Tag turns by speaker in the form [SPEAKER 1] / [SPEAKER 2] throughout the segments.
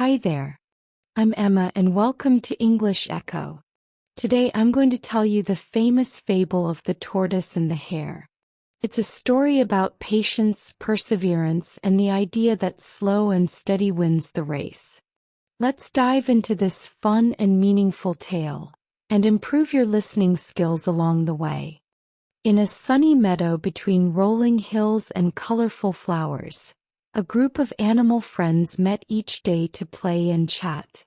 [SPEAKER 1] Hi there. I'm Emma and welcome to English Echo. Today I'm going to tell you the famous fable of the tortoise and the hare. It's a story about patience, perseverance, and the idea that slow and steady wins the race. Let's dive into this fun and meaningful tale, and improve your listening skills along the way. In a sunny meadow between rolling hills and colorful flowers, a group of animal friends met each day to play and chat.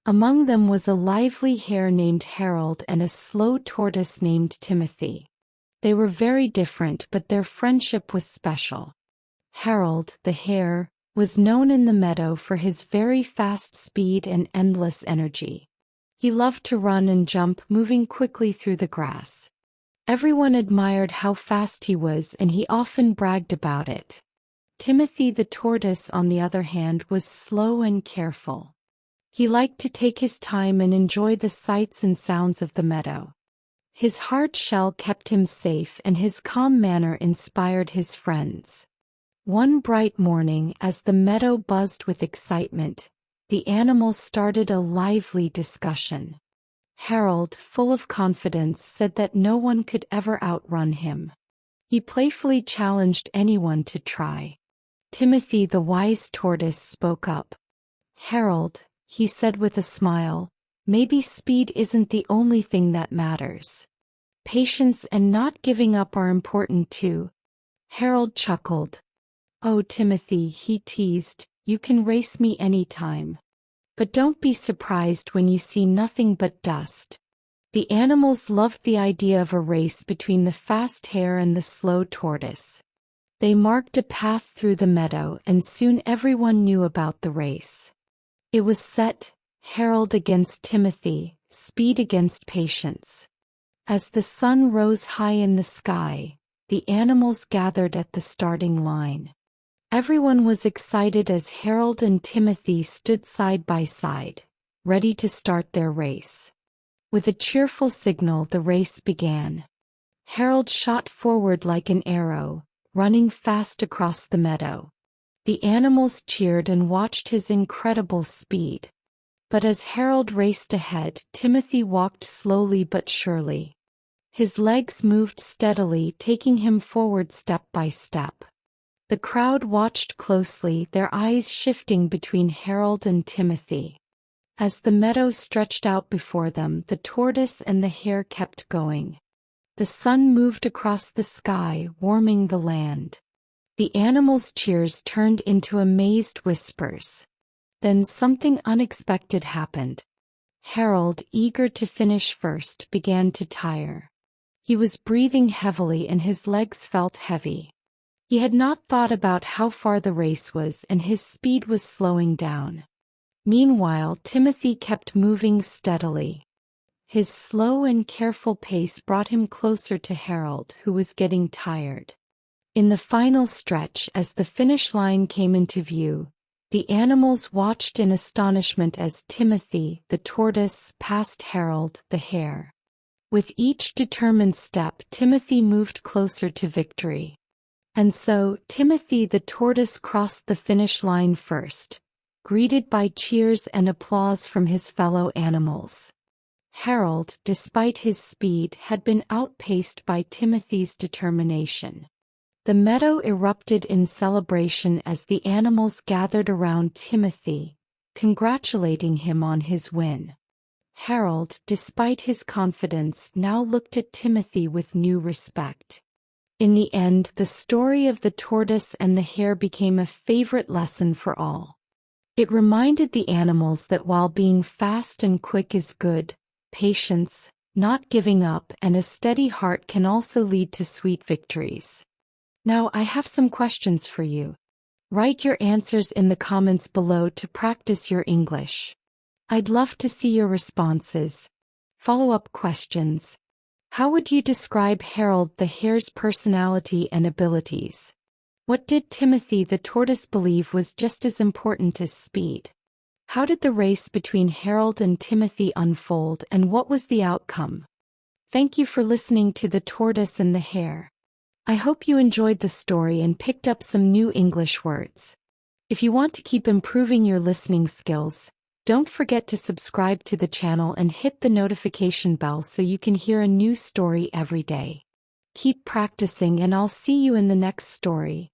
[SPEAKER 1] Among them was a lively hare named Harold and a slow tortoise named Timothy. They were very different, but their friendship was special. Harold, the hare, was known in the meadow for his very fast speed and endless energy. He loved to run and jump, moving quickly through the grass. Everyone admired how fast he was, and he often bragged about it. Timothy the tortoise, on the other hand, was slow and careful. He liked to take his time and enjoy the sights and sounds of the meadow. His hard shell kept him safe, and his calm manner inspired his friends. One bright morning, as the meadow buzzed with excitement, the animals started a lively discussion. Harold, full of confidence, said that no one could ever outrun him. He playfully challenged anyone to try. Timothy the wise tortoise spoke up. "Harold," he said with a smile, "maybe speed isn't the only thing that matters. Patience and not giving up are important too." Harold chuckled. "Oh, Timothy," he teased, "you can race me anytime. But don't be surprised when you see nothing but dust." The animals loved the idea of a race between the fast hare and the slow tortoise. They marked a path through the meadow, and soon everyone knew about the race. It was set, Harold against Timothy, speed against patience. As the sun rose high in the sky, the animals gathered at the starting line. Everyone was excited as Harold and Timothy stood side by side, ready to start their race. With a cheerful signal, the race began. Harold shot forward like an arrow, running fast across the meadow. The animals cheered and watched his incredible speed. But as Harold raced ahead, Timothy walked slowly but surely. His legs moved steadily, taking him forward step by step. The crowd watched closely, their eyes shifting between Harold and Timothy. As the meadow stretched out before them, the tortoise and the hare kept going. The sun moved across the sky, warming the land. The animals' cheers turned into amazed whispers. Then something unexpected happened. Harold, eager to finish first, began to tire. He was breathing heavily and his legs felt heavy. He had not thought about how far the race was, and his speed was slowing down. Meanwhile, Timothy kept moving steadily. His slow and careful pace brought him closer to Harold, who was getting tired. In the final stretch, as the finish line came into view, the animals watched in astonishment as Timothy, the tortoise, passed Harold, the hare. With each determined step, Timothy moved closer to victory. And so, Timothy the tortoise crossed the finish line first, greeted by cheers and applause from his fellow animals. Harold, despite his speed, had been outpaced by Timothy's determination. The meadow erupted in celebration as the animals gathered around Timothy, congratulating him on his win. Harold, despite his confidence, now looked at Timothy with new respect. In the end, the story of the tortoise and the hare became a favorite lesson for all. It reminded the animals that while being fast and quick is good, patience, not giving up, and a steady heart can also lead to sweet victories. Now I have some questions for you. Write your answers in the comments below to practice your English. I'd love to see your responses. Follow-up questions. How would you describe Harold the hare's personality and abilities? What did Timothy the tortoise believe was just as important as speed? How did the race between Harold and Timothy unfold, and what was the outcome? Thank you for listening to The Tortoise and the Hare. I hope you enjoyed the story and picked up some new English words. If you want to keep improving your listening skills, don't forget to subscribe to the channel and hit the notification bell so you can hear a new story every day. Keep practicing and I'll see you in the next story.